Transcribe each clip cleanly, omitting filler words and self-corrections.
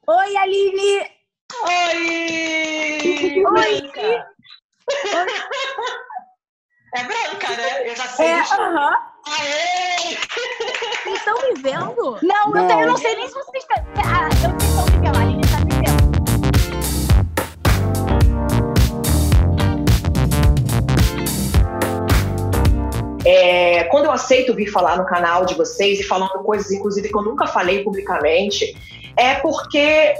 Oi, Aline! Oi! Oi! É branca, né? Eu já sei. Aê! Vocês estão me vendo? Não, eu não sei nem se vocês estão... eu não sei pela Aline tá me vendo. Quando eu aceito vir falar no canal de vocês e falando coisas, inclusive, que eu nunca falei publicamente, é porque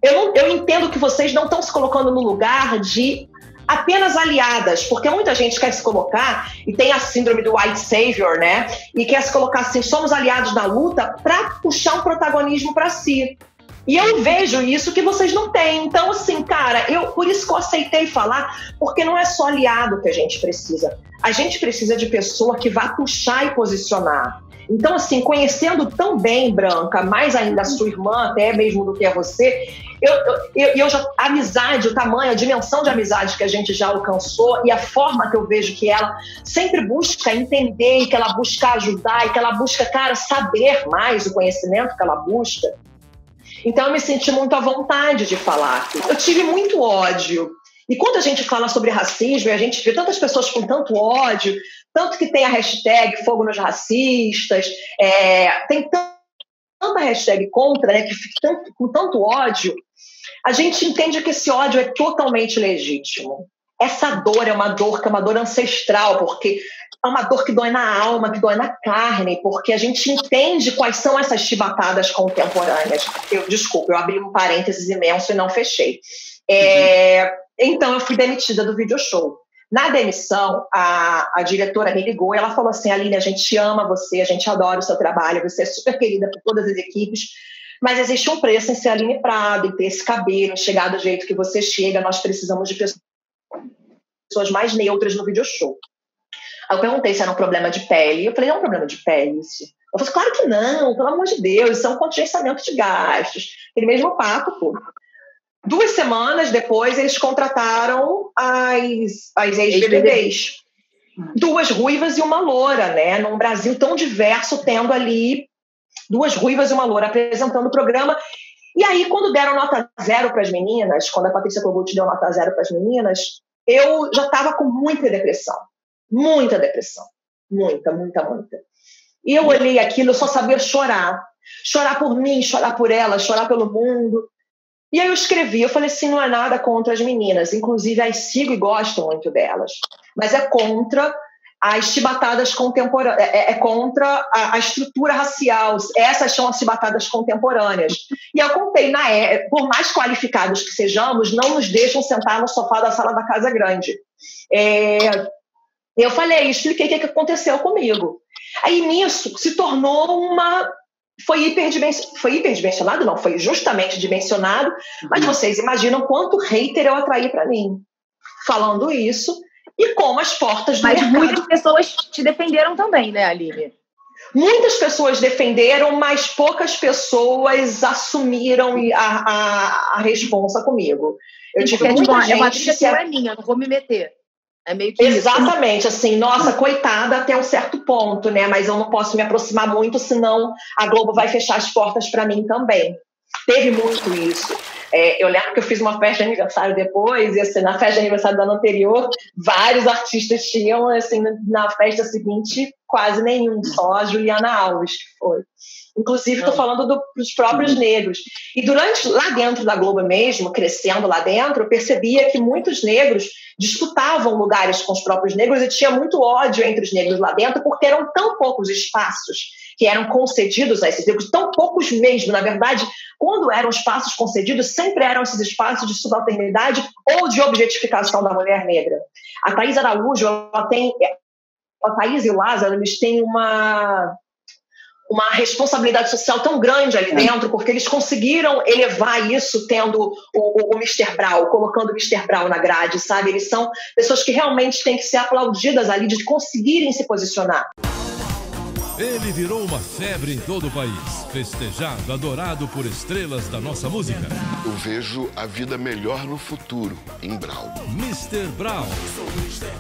eu entendo que vocês não estão se colocando no lugar de apenas aliadas, porque muita gente quer se colocar e tem a síndrome do white savior, né? E quer se colocar assim, somos aliados na luta para puxar um protagonismo para si. E eu vejo isso que vocês não têm. Então, assim, cara, por isso que eu aceitei falar, porque não é só aliado que a gente precisa. A gente precisa de pessoa que vá puxar e posicionar. Então, assim, conhecendo tão bem, Branca, mais ainda a sua irmã, até mesmo do que a você, a amizade, o tamanho, a dimensão de amizade que a gente já alcançou e a forma que eu vejo que ela sempre busca entender, e que ela busca ajudar, e que ela busca, cara, saber mais o conhecimento que ela busca. Então, eu me senti muito à vontade de falar. Eu tive muito ódio. E quando a gente fala sobre racismo, e a gente vê tantas pessoas com tanto ódio, tanto que tem a hashtag Fogo nos Racistas, tem tanta hashtag contra, né, que fica com tanto ódio, a gente entende que esse ódio é totalmente legítimo. Essa dor é uma dor que é uma dor ancestral, porque é uma dor que dói na alma, que dói na carne, porque a gente entende quais são essas chibatadas contemporâneas. Desculpa, eu abri um parênteses imenso e não fechei. Então, eu fui demitida do video show. Na demissão, a diretora me ligou e ela falou assim: Aline, a gente ama você, a gente adora o seu trabalho, você é super querida por todas as equipes, mas existe um preço em ser Aline Prado, em ter esse cabelo, em chegar do jeito que você chega, nós precisamos de pessoas mais neutras no video show. Aí eu perguntei se era um problema de pele. Eu falei, não é um problema de pele isso. Eu falei, claro que não, pelo amor de Deus, isso é um contingenciamento de gastos. Aquele mesmo papo, pô. 2 semanas depois, eles contrataram as ex-BBBs. 2 ruivas e uma loura, né? Num Brasil tão diverso, tendo ali 2 ruivas e uma loura apresentando o programa. E aí, quando deram nota 0 para as meninas, quando a Patrícia Kogut deu nota 0 para as meninas, eu já estava com muita depressão. Muita depressão. Muita. E eu olhei aquilo, eu só sabia chorar. Chorar por mim, chorar por ela, chorar pelo mundo. E aí eu escrevi, eu falei assim, não é nada contra as meninas, inclusive as sigo e gosto muito delas, mas é contra as chibatadas contemporâneas, é contra a estrutura racial, essas são as chibatadas contemporâneas. E eu contei, por mais qualificados que sejamos, não nos deixam sentar no sofá da sala da casa grande. Eu falei, expliquei o que aconteceu comigo. Aí nisso se tornou foi hiperdimensionado, não, foi justamente dimensionado, mas vocês imaginam quanto hater eu atraí para mim, falando isso, e como as portas do mercado... Mas muitas pessoas te defenderam também, né, Aline? Muitas pessoas defenderam, mas poucas pessoas assumiram a responsa comigo. Eu tive muita gente... É uma que é minha, não vou me meter. É meio que exatamente, assim, nossa, coitada até um certo ponto, né? Mas eu não posso me aproximar muito, senão a Globo vai fechar as portas para mim também. Teve muito isso. Eu lembro que eu fiz uma festa de aniversário depois, e assim, na festa de aniversário do ano anterior, vários artistas tinham, assim, na festa seguinte, quase nenhum, só a Juliana Alves, que foi. Inclusive, estou falando dos próprios negros. E lá dentro da Globo mesmo, crescendo lá dentro, eu percebia que muitos negros disputavam lugares com os próprios negros e tinha muito ódio entre os negros lá dentro, porque eram tão poucos espaços que eram concedidos a esses negros, tão poucos mesmo, na verdade, quando eram espaços concedidos, sempre eram esses espaços de subalternidade ou de objetificação da mulher negra. A Thaís Araújo, a Thaís e o Lázaro, eles têm uma responsabilidade social tão grande ali dentro, porque eles conseguiram elevar isso tendo o Mr. Brau, colocando o Mr. Brau na grade, sabe? Eles são pessoas que realmente têm que ser aplaudidas ali, de conseguirem se posicionar. Ele virou uma febre em todo o país, festejado, adorado por estrelas da nossa música. Eu vejo a vida melhor no futuro, em Brau. Mr. Brau,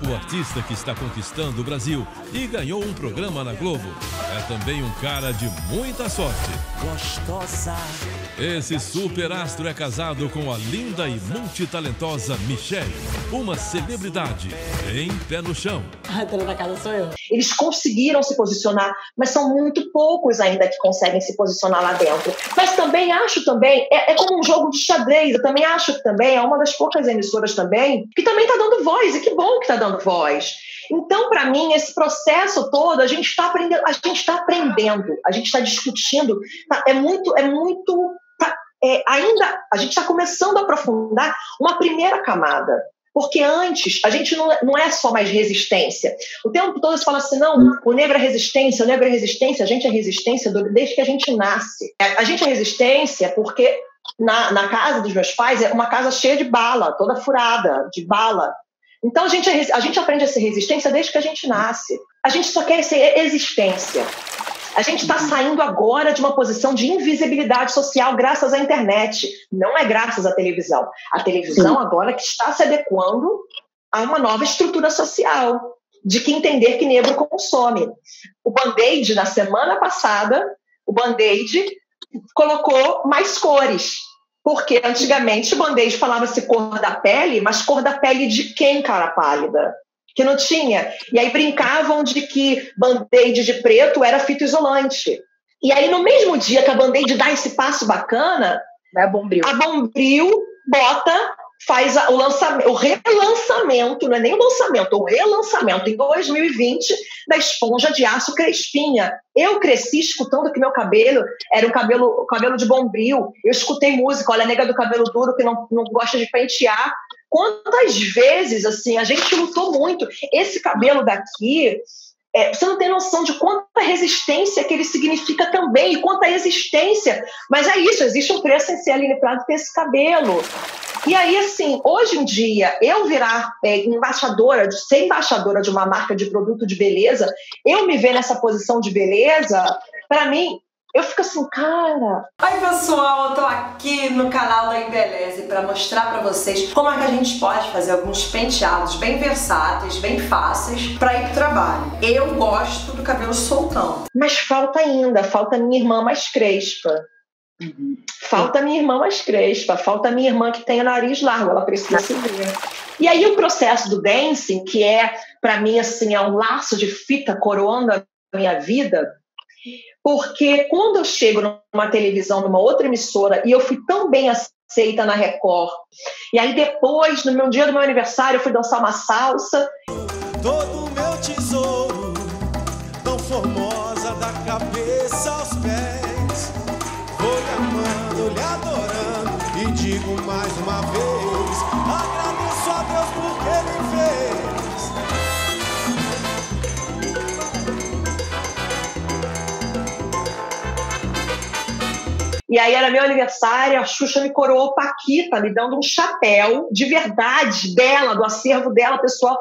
o artista que está conquistando o Brasil e ganhou um programa na Globo. É também um cara de muita sorte. Gostosa. Esse superastro é casado com a linda e multitalentosa Michelle, uma celebridade em pé no chão. A dona da casa sou eu. Eles conseguiram se posicionar, mas são muito poucos ainda que conseguem se posicionar lá dentro. Mas também acho é como um jogo de xadrez. Eu também acho que também é uma das poucas emissoras também que também está dando voz, e que bom que está dando voz. Então, para mim, esse processo todo, a gente está aprendendo, a gente está discutindo, ainda a gente está começando a aprofundar uma primeira camada. Porque antes, a gente não é só mais resistência. O tempo todo você fala assim, não, o negro é resistência, a gente é resistência desde que a gente nasce. A gente é resistência porque na casa dos meus pais é uma casa cheia de bala, toda furada, de bala. Então a gente aprende a ser resistência desde que a gente nasce. A gente só quer ser existência. A gente está saindo agora de uma posição de invisibilidade social graças à internet. Não é graças à televisão. A televisão agora que está se adequando a uma nova estrutura social, de que entender que negro consome. O Band-Aid, na semana passada, o Band-Aid colocou mais cores. Porque antigamente o Band-Aid falava-se cor da pele, mas cor da pele de quem, cara pálida? Que não tinha. E aí brincavam de que Band-Aid de preto era fita isolante. E aí no mesmo dia que a Band-Aid dá esse passo bacana, a Bombril faz o relançamento, não é nem o lançamento, o relançamento em 2020 da esponja de aço Crespinha. Eu cresci escutando que meu cabelo era um cabelo de Bombril. Eu escutei música, olha, a nega do cabelo duro que não gosta de pentear. Quantas vezes, assim, a gente lutou muito. Esse cabelo daqui, você não tem noção de quanta resistência que ele significa também, e quanta existência. Mas é isso, existe um preço em ser Aline Prado ter esse cabelo. E aí, assim, hoje em dia, eu virar ser embaixadora de uma marca de produto de beleza, eu me ver nessa posição de beleza, para mim, eu fico assim, cara... Oi, pessoal, eu tô aqui no canal da Embeleze para mostrar para vocês como é que a gente pode fazer alguns penteados bem versáteis, bem fáceis para ir pro trabalho. Eu gosto do cabelo soltão. Mas falta minha irmã mais crespa. Falta minha irmã mais crespa, falta minha irmã que tem o nariz largo, ela precisa se ver. E aí o processo do dancing, que para mim, assim, é um laço de fita coroando a minha vida, porque quando eu chego numa televisão, numa outra emissora, e eu fui tão bem aceita na Record, e aí depois, no meu dia do meu aniversário, eu fui dançar uma salsa. Todo o meu tesouro, tão formosa da cabeça aos pés, vou lhe amando, lhe adorando, e digo mais uma vez, agradeço a Deus por que me fez. E aí era meu aniversário, a Xuxa me coroou Paquita, me dando um chapéu de verdade dela, do acervo dela, pessoal.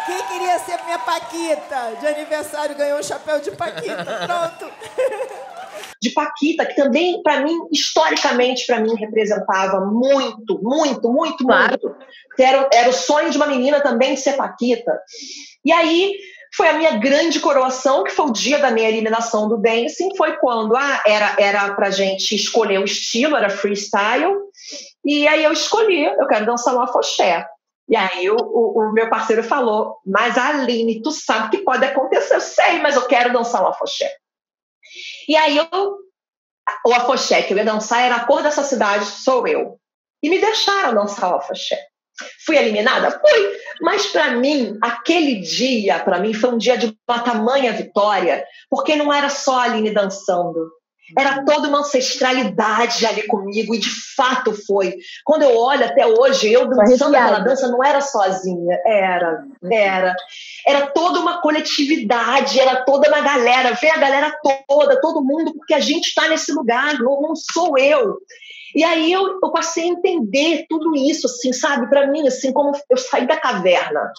Quem queria ser minha Paquita de aniversário ganhou um chapéu de Paquita, pronto. De Paquita, que também, para mim, historicamente, para mim, representava muito, muito, muito, muito. Era o sonho de uma menina também de ser Paquita. E aí... foi a minha grande coroação, que foi o dia da minha eliminação do dancing, foi quando era pra gente escolher o estilo, era freestyle, e aí eu escolhi, eu quero dançar um afoxé. E aí o meu parceiro falou, mas Aline, tu sabe que pode acontecer, eu sei, mas eu quero dançar um afoxé. E aí o afoxé que eu ia dançar era A Cor Dessa Cidade Sou Eu. E me deixaram dançar o afoxé. Fui eliminada? Fui. Mas para mim, aquele dia, para mim, foi um dia de uma tamanha vitória, porque não era só a Aline dançando. Era toda uma ancestralidade ali comigo, e de fato foi. Quando eu olho até hoje, eu dançando aquela dança, não era sozinha, era toda uma coletividade, era toda uma galera, ver a galera toda, todo mundo, porque a gente está nesse lugar, não sou eu. E aí eu passei a entender tudo isso, assim, sabe? Para mim, assim, como eu saí da caverna,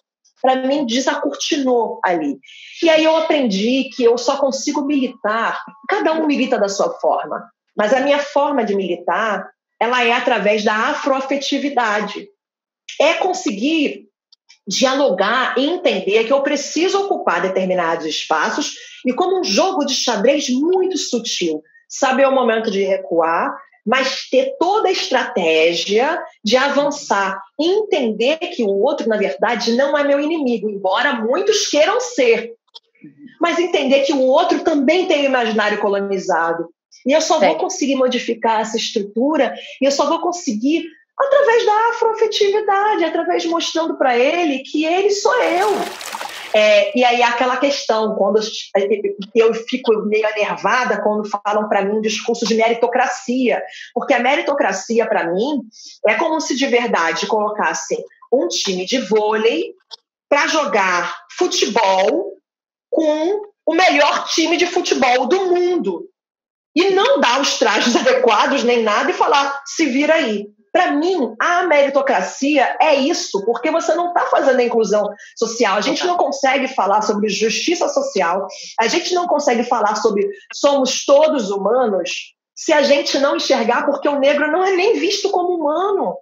para mim desacortinou ali. E aí eu aprendi que eu só consigo militar, cada um milita da sua forma, mas a minha forma de militar, ela é através da afroafetividade. É conseguir dialogar e entender que eu preciso ocupar determinados espaços e como um jogo de xadrez muito sutil. Saber o momento de recuar, mas ter toda a estratégia de avançar e entender que o outro, na verdade, não é meu inimigo, embora muitos queiram ser. Mas entender que o outro também tem o imaginário colonizado. E eu só vou conseguir modificar essa estrutura, e eu só vou conseguir através da afroafetividade, através de mostrando para ele que ele sou eu. E aí aquela questão, quando eu fico meio enervada quando falam para mim um discurso de meritocracia, porque a meritocracia para mim é como se de verdade colocassem um time de vôlei para jogar futebol com o melhor time de futebol do mundo e não dar os trajes adequados nem nada e falar, se vira aí. Para mim, a meritocracia é isso, porque você não está fazendo a inclusão social. A gente não consegue falar sobre justiça social, a gente não consegue falar sobre somos todos humanos se a gente não enxergar, porque o negro não é nem visto como humano.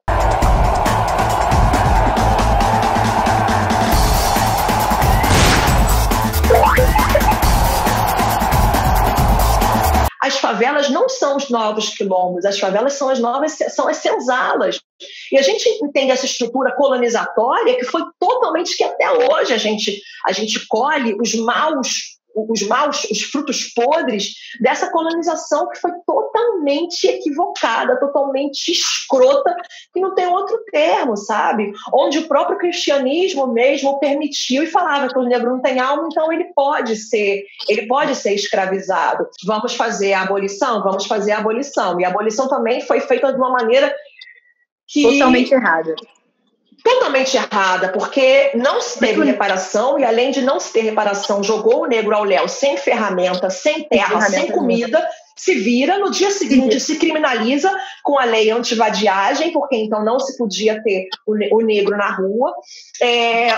As favelas não são os novos quilombos, as favelas são as senzalas. E a gente entende essa estrutura colonizatória que foi totalmente, que até hoje a gente colhe os frutos podres dessa colonização que foi totalmente equivocada, totalmente escrota, que não tem outro termo, sabe? Onde o próprio cristianismo mesmo permitiu e falava que o negro não tem alma, então ele pode ser escravizado. Vamos fazer a abolição? Vamos fazer a abolição. E a abolição também foi feita de uma maneira que... Totalmente errada, porque não se teve reparação, e além de não se ter reparação, jogou o negro ao léu sem ferramenta, sem terra, sem comida, se vira, no dia seguinte se criminaliza com a lei antivadiagem, porque então não se podia ter o negro na rua,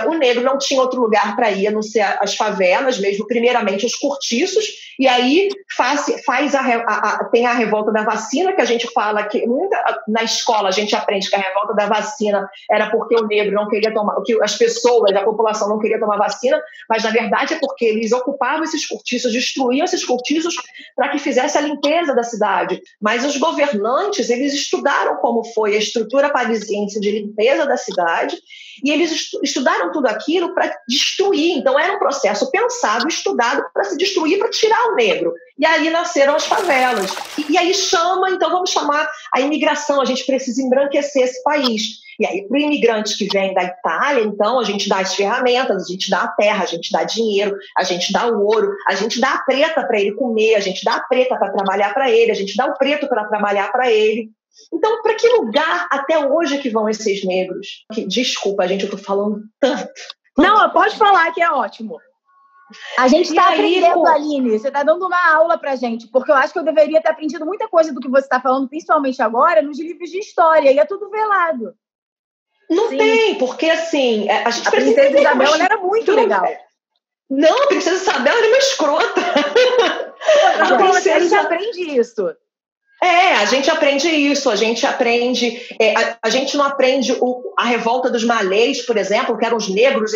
o negro não tinha outro lugar para ir, a não ser as favelas mesmo, primeiramente os cortiços, e aí tem a revolta da vacina, que a gente fala que na escola a gente aprende que a revolta da vacina era porque o negro não queria tomar, que as pessoas, a população não queria tomar vacina, mas na verdade é porque eles ocupavam esses cortiços, destruíam esses cortiços para que fizesse a limpeza da cidade. Mas os governantes, eles estudaram como foi a estrutura parisiense de limpeza da cidade e eles estudaram tudo aquilo para destruir. Então era um processo pensado, estudado para se destruir, para tirar o negro. E aí nasceram as favelas. E aí então vamos chamar a imigração, a gente precisa embranquecer esse país. E aí, para o imigrante que vem da Itália, então, a gente dá as ferramentas, a gente dá a terra, a gente dá dinheiro, a gente dá o ouro, a gente dá a preta para ele comer, a gente dá a preta para trabalhar para ele, a gente dá o preto para trabalhar para ele. Então, para que lugar até hoje que vão esses negros? Desculpa, gente, eu estou falando tanto. Não, pode falar que é ótimo. A gente está aprendendo, Aline. Você está dando uma aula pra gente, porque eu acho que eu deveria ter aprendido muita coisa do que você está falando, principalmente agora, nos livros de história, e é tudo velado. Não tem, porque assim, a gente precisa Princesa Isabel ela era muito legal. Não, a Princesa Isabel era uma escrota. A gente aprende isso. A gente aprende isso, a gente aprende... a gente não aprende a revolta dos malês, por exemplo, que eram os negros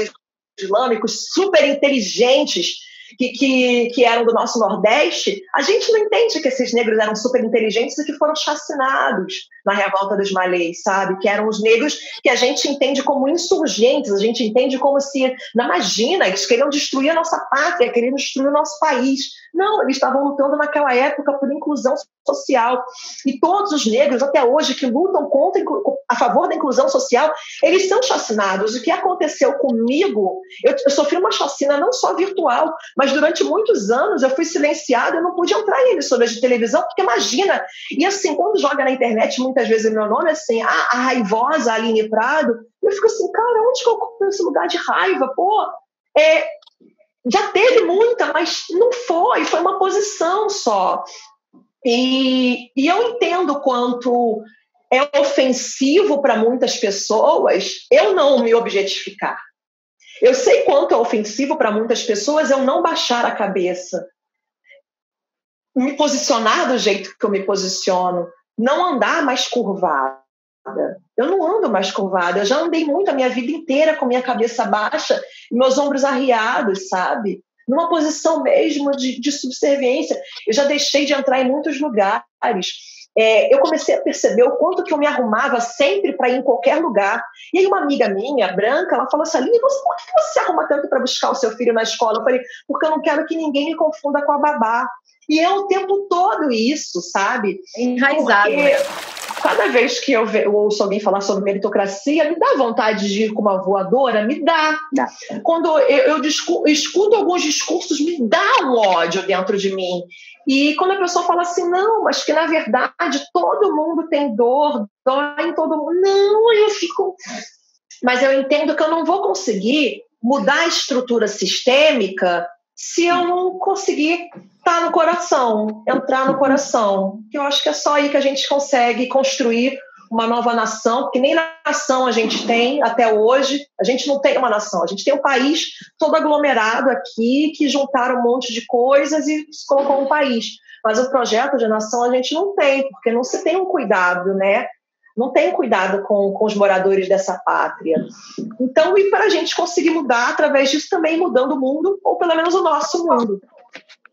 islâmicos super inteligentes, que eram do nosso Nordeste. A gente não entende que esses negros eram super inteligentes e que foram chacinados na revolta dos malês, sabe? Que eram os negros que a gente entende como insurgentes, a gente entende como se, não, imagina, eles queriam destruir a nossa pátria, queriam destruir o nosso país. Não, eles estavam lutando naquela época por inclusão social. E todos os negros, até hoje, que lutam a favor da inclusão social, eles são chacinados. O que aconteceu comigo, eu sofri uma chacina não só virtual, mas durante muitos anos eu fui silenciada, eu não pude entrar em emissoras de televisão, porque imagina, e assim, quando joga na internet muitas vezes o meu nome, assim, a raivosa Aline Prado, eu fico assim, cara, onde que eu ocupo esse lugar de raiva? Pô, já teve muita, mas não foi uma posição só. E eu entendo quanto é ofensivo para muitas pessoas eu não me objetificar. Eu sei quanto é ofensivo para muitas pessoas eu não baixar a cabeça, me posicionar do jeito que eu me posiciono, não andar mais curvado. Eu não ando mais curvada. Eu já andei muito a minha vida inteira com minha cabeça baixa e meus ombros arriados, sabe? Numa posição mesmo de subserviência. Eu já deixei de entrar em muitos lugares. Eu comecei a perceber o quanto que eu me arrumava sempre para ir em qualquer lugar. E aí uma amiga minha, branca, ela falou assim, Aline, por que você se arruma tanto para buscar o seu filho na escola? Eu falei, porque eu não quero que ninguém me confunda com a babá. E é o tempo todo isso, sabe? Enraizado. Cada vez que eu ouço alguém falar sobre meritocracia, me dá vontade de ir com uma voadora? Me dá. Quando eu escuto alguns discursos, me dá um ódio dentro de mim. E quando a pessoa fala assim, não, mas que na verdade todo mundo tem dor, dói em todo mundo. Não, eu fico... Mas eu entendo que eu não vou conseguir mudar a estrutura sistêmica se eu não conseguir estar no coração, entrar no coração. Que eu acho que é só aí que a gente consegue construir uma nova nação, porque nem nação a gente tem até hoje. A gente não tem uma nação, a gente tem um país todo aglomerado aqui, que juntaram um monte de coisas e se colocou um país. Mas o projeto de nação a gente não tem, porque não se tem um cuidado, né? Não tem cuidado com os moradores dessa pátria. Então, e para a gente conseguir mudar, através disso também mudando o mundo, ou pelo menos o nosso mundo.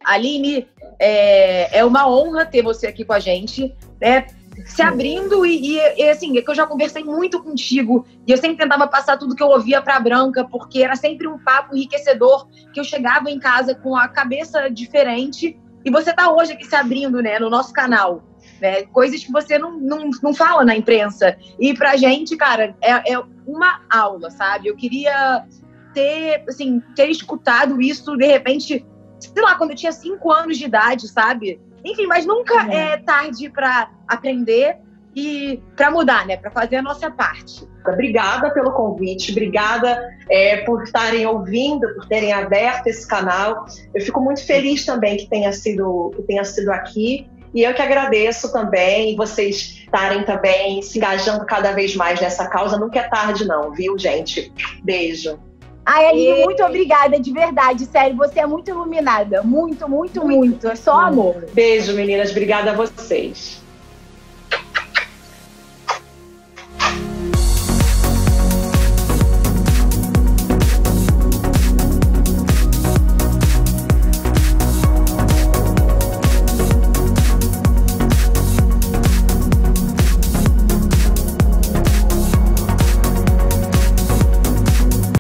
Aline, é uma honra ter você aqui com a gente, né? Se abrindo e assim, é que eu já conversei muito contigo e eu sempre tentava passar tudo que eu ouvia pra Branca, porque era sempre um papo enriquecedor, que eu chegava em casa com a cabeça diferente e você tá hoje aqui se abrindo, né, no nosso canal. Né, coisas que você não fala na imprensa. E pra gente, cara, é uma aula, sabe? Eu queria ter escutado isso, de repente, sei lá, quando eu tinha 5 anos de idade, sabe? Enfim, mas nunca é tarde pra aprender e pra mudar, né? Pra fazer a nossa parte. Obrigada pelo convite, obrigada por estarem ouvindo, por terem aberto esse canal. Eu fico muito feliz também que tenha sido aqui. E eu que agradeço também, vocês estarem também se engajando cada vez mais nessa causa. Nunca é tarde não, viu, gente? Beijo. Ai, Aline, muito obrigada, de verdade, sério. Você é muito iluminada. Muito, muito, muito. É só amor. Beijo, meninas. Obrigada a vocês.